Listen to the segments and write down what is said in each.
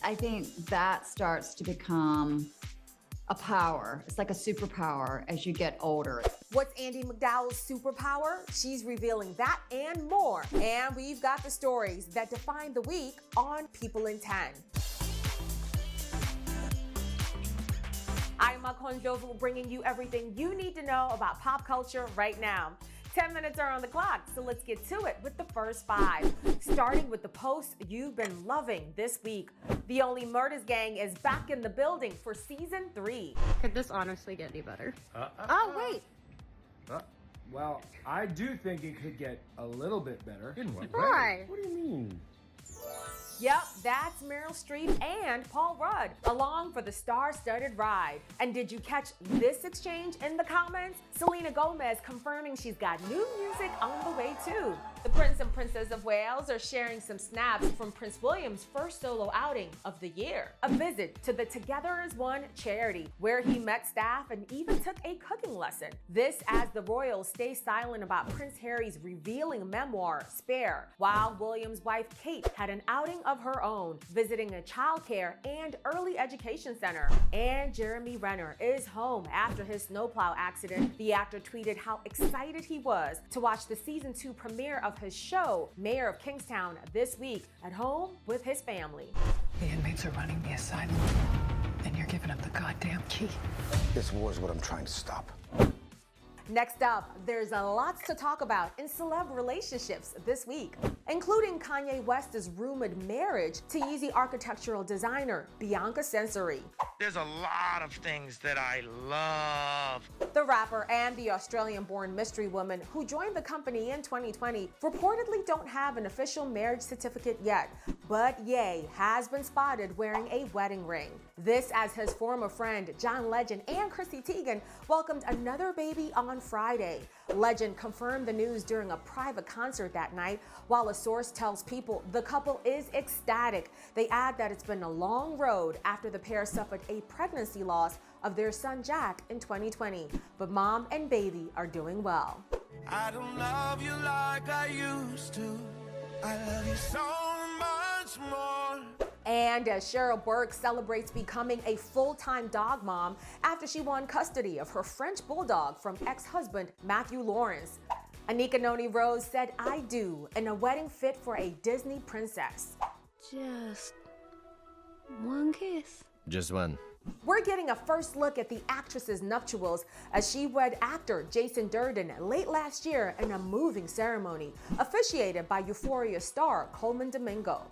I think that starts to become a power. It's like a superpower as you get older. What's Andie MacDowell's superpower? She's revealing that and more. And we've got the stories that define the week on People in 10. I'm Makon Jovel, bringing you everything you need to know about pop culture right now. 10 minutes are on the clock, so let's get to it with the first 5. Starting with the post you've been loving this week. The Only Murders Gang is back in the building for season 3. Could this honestly get any better? Oh, wait. Well, I do think it could get a little bit better. In what way? Why? What do you mean? Yep, that's Meryl Streep and Paul Rudd, along for the star-studded ride. And did you catch this exchange in the comments? Selena Gomez confirming she's got new music on the way too. The Prince and Princess of Wales are sharing some snaps from Prince William's first solo outing of the year. A visit to the Together as One charity, where he met staff and even took a cooking lesson. This as the royals stay silent about Prince Harry's revealing memoir, Spare, while William's wife Kate had an outing of her own, visiting a childcare and early education center. And Jeremy Renner is home after his snowplow accident. The actor tweeted how excited he was to watch the season 2 premiere of his show, Mayor of Kingstown, this week at home with his family. The inmates are running the asylum, and you're giving up the goddamn key. This war is what I'm trying to stop. Next up, there's a lot to talk about in celeb relationships this week, including Kanye West's rumored marriage to Yeezy architectural designer Bianca Sensory. There's a lot of things that I love. The rapper and the Australian-born mystery woman who joined the company in 2020 reportedly don't have an official marriage certificate yet, but Ye has been spotted wearing a wedding ring. This as his former friend John Legend and Chrissy Teigen welcomed another baby on Friday. Legend confirmed the news during a private concert that night, while a source tells People the couple is ecstatic. They add that it's been a long road after the pair suffered a pregnancy loss of their son Jack in 2020, but mom and baby are doing well. I don't love you like I used to. I love you so much more. And as Cheryl Burke celebrates becoming a full-time dog mom after she won custody of her French bulldog from ex-husband Matthew Lawrence. Anika Noni Rose said "I do" in a wedding fit for a Disney princess. Just one kiss. Just one. We're getting a first look at the actress's nuptials as she wed actor Jason Durden late last year in a moving ceremony officiated by Euphoria star Coleman Domingo.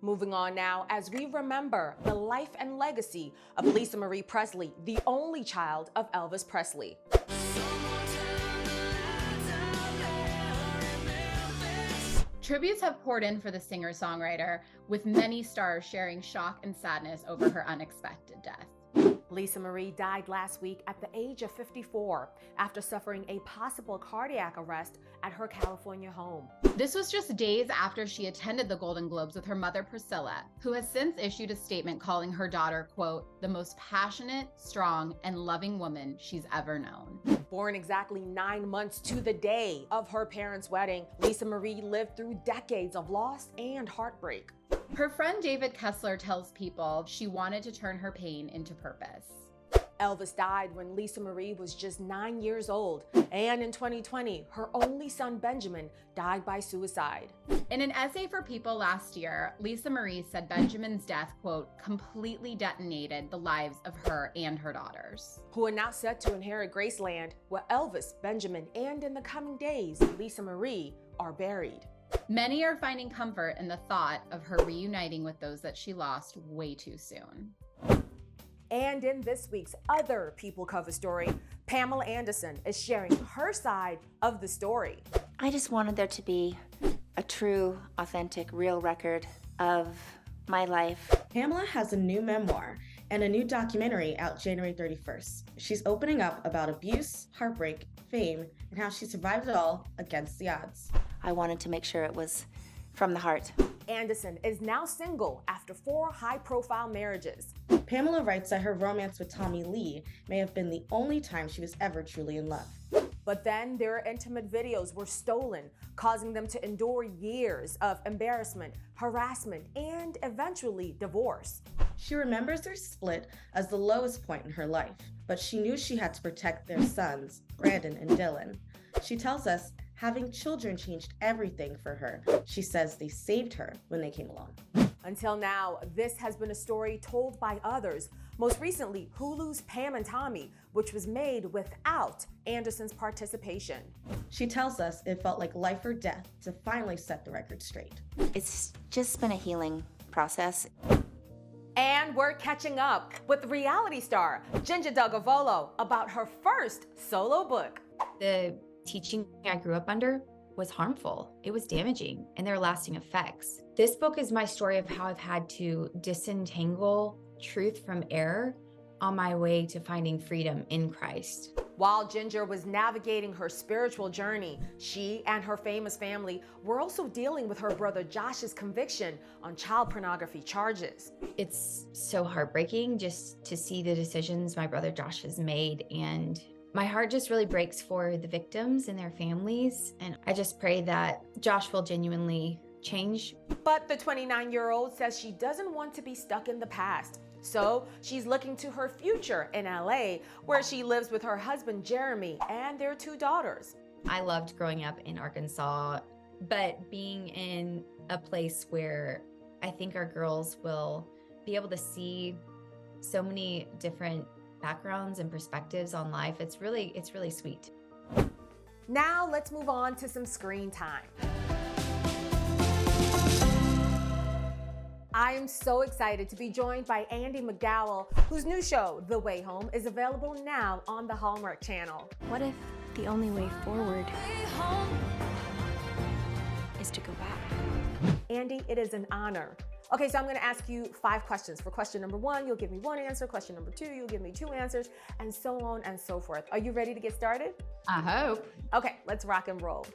Moving on now, as we remember the life and legacy of Lisa Marie Presley, the only child of Elvis Presley. Tributes have poured in for the singer-songwriter, with many stars sharing shock and sadness over her unexpected death. Lisa Marie died last week at the age of 54 after suffering a possible cardiac arrest at her California home. This was just days after she attended the Golden Globes with her mother Priscilla, who has since issued a statement calling her daughter, quote, the most passionate, strong, and loving woman she's ever known. Born exactly 9 months to the day of her parents' wedding, Lisa Marie lived through decades of loss and heartbreak. Her friend David Kessler tells People she wanted to turn her pain into purpose. Elvis died when Lisa Marie was just 9 years old, and in 2020, her only son Benjamin died by suicide. In an essay for People last year, Lisa Marie said Benjamin's death, quote, completely detonated the lives of her and her daughters, who are now set to inherit Graceland, where Elvis, Benjamin, and in the coming days, Lisa Marie are buried. Many are finding comfort in the thought of her reuniting with those that she lost way too soon. And in this week's other People cover story, Pamela Anderson is sharing her side of the story. I just wanted there to be a true, authentic, real record of my life. Pamela has a new memoir and a new documentary out January 31st. She's opening up about abuse, heartbreak, fame, and how she survived it all against the odds. I wanted to make sure it was from the heart. Anderson is now single after 4 high-profile marriages. Pamela writes that her romance with Tommy Lee may have been the only time she was ever truly in love. But then their intimate videos were stolen, causing them to endure years of embarrassment, harassment, and eventually divorce. She remembers their split as the lowest point in her life, but she knew she had to protect their sons, Brandon and Dylan. She tells us having children changed everything for her. She says they saved her when they came along. Until now, this has been a story told by others. Most recently, Hulu's Pam and Tommy, which was made without Anderson's participation. She tells us it felt like life or death to finally set the record straight. It's just been a healing process. And we're catching up with reality star Ginger Dugavolo about her first solo book. The teaching I grew up under was harmful. It was damaging, and there are lasting effects. This book is my story of how I've had to disentangle truth from error on my way to finding freedom in Christ. While Ginger was navigating her spiritual journey, she and her famous family were also dealing with her brother Josh's conviction on child pornography charges. It's so heartbreaking just to see the decisions my brother Josh has made, and my heart just really breaks for the victims and their families, and I just pray that Josh will genuinely change. But the 29-year-old says she doesn't want to be stuck in the past. So she's looking to her future in LA, where she lives with her husband, Jeremy, and their 2 daughters. I loved growing up in Arkansas, but being in a place where I think our girls will be able to see so many different backgrounds and perspectives on life, it's really sweet. Now let's move on to some screen time. I am so excited to be joined by Andie MacDowell, whose new show, The Way Home, is available now on the Hallmark Channel. What if the only way forward is to go back? Andie, it is an honor. Okay, so I'm gonna ask you 5 questions. For question number 1, you'll give me 1 answer. Question number 2, you'll give me 2 answers, and so on and so forth. Are you ready to get started? I hope. Okay, let's rock and roll.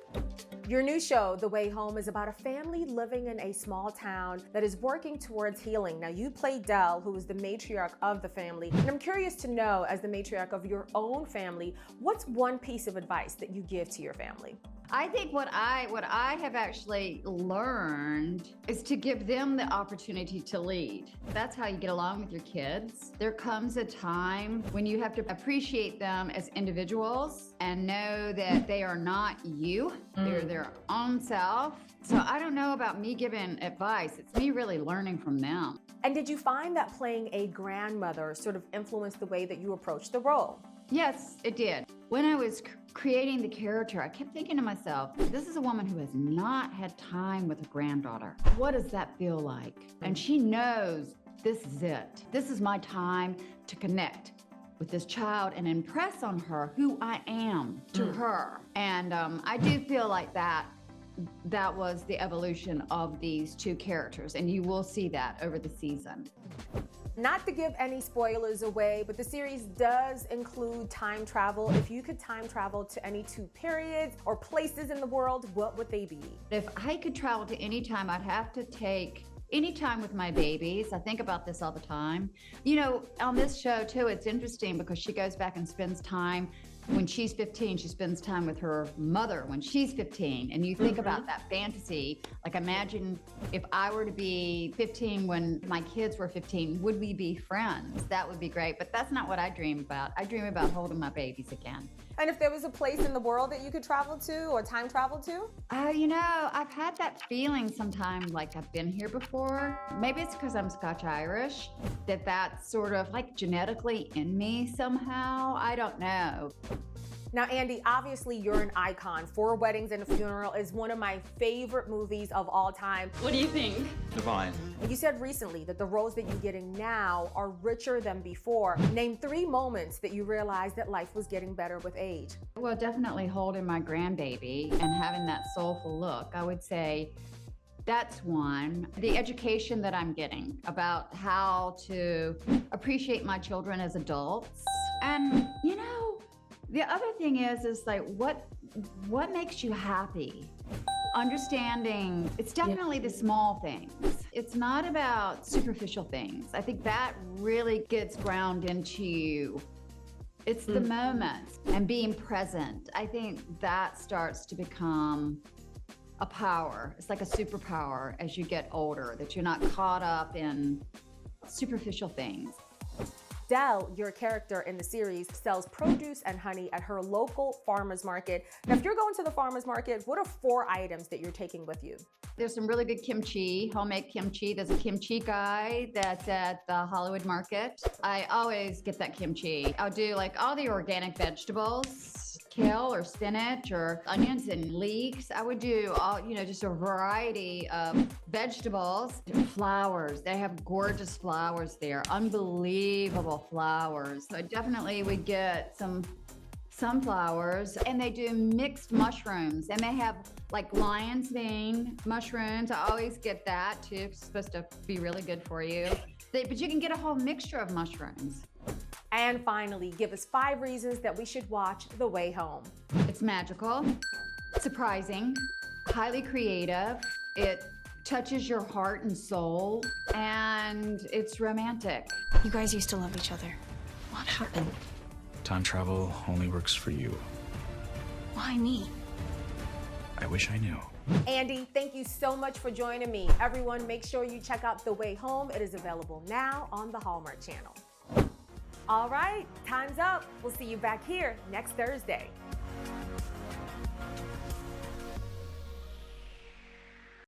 Your new show, The Way Home, is about a family living in a small town that is working towards healing. Now, you play Dell, who is the matriarch of the family, and I'm curious to know, as the matriarch of your own family, what's one piece of advice that you give to your family? I think what I have actually learned is to give them the opportunity to lead. That's how you get along with your kids. There comes a time when you have to appreciate them as individuals and know that they are not you. They're their own self. So I don't know about me giving advice. It's me really learning from them. And did you find that playing a grandmother sort of influenced the way that you approached the role? Yes, it did. When I was creating the character, I kept thinking to myself, this is a woman who has not had time with a granddaughter. What does that feel like? And she knows this is it. This is my time to connect with this child and impress on her who I am to her. And I do feel like that was the evolution of these 2 characters, and you will see that over the season. Not to give any spoilers away, but the series does include time travel. If you could time travel to any 2 periods or places in the world, what would they be? If I could travel to any time, I'd have to take any time with my babies. I think about this all the time. You know, on this show too, it's interesting because she goes back and spends time. When she's 15, she spends time with her mother when she's 15. And you think about that fantasy, like imagine if I were to be 15 when my kids were 15, would we be friends? That would be great, but that's not what I dream about. I dream about holding my babies again. And if there was a place in the world that you could travel to or time travel to? You know, I've had that feeling sometimes like I've been here before. Maybe it's because I'm Scotch-Irish, that's sort of like genetically in me somehow. I don't know. Now, Andie, obviously you're an icon. 4 Weddings and a Funeral is one of my favorite movies of all time. What do you think? Divine. You said recently that the roles that you're getting now are richer than before. Name 3 moments that you realized that life was getting better with age. Well, definitely holding my grandbaby and having that soulful look. I would say that's one. The education that I'm getting about how to appreciate my children as adults. And, you know, the other thing is like, what makes you happy? Understanding, it's definitely the small things. It's not about superficial things. I think that really gets ground into It's the moments and being present. I think that starts to become a power. It's like a superpower as you get older, that you're not caught up in superficial things. Dell, your character in the series, sells produce and honey at her local farmer's market. Now, if you're going to the farmer's market, what are 4 items that you're taking with you? There's some really good kimchi, homemade kimchi. There's a kimchi guy that's at the Hollywood Market. I always get that kimchi. I'll do like all the organic vegetables, kale or spinach or onions and leeks. I would do all, just a variety of vegetables. Flowers, they have gorgeous flowers there, unbelievable flowers. So I definitely would get some sunflowers, and they do mixed mushrooms, and they have like lion's mane mushrooms. I always get that too. It's supposed to be really good for you. But you can get a whole mixture of mushrooms. And finally, give us 5 reasons that we should watch The Way Home. It's magical, surprising, highly creative. It touches your heart and soul, and it's romantic. You guys used to love each other. What happened? Time travel only works for you. Why me? I wish I knew. Andy, thank you so much for joining me. Everyone, make sure you check out The Way Home. It is available now on the Hallmark Channel. All right, time's up. We'll see you back here next Thursday.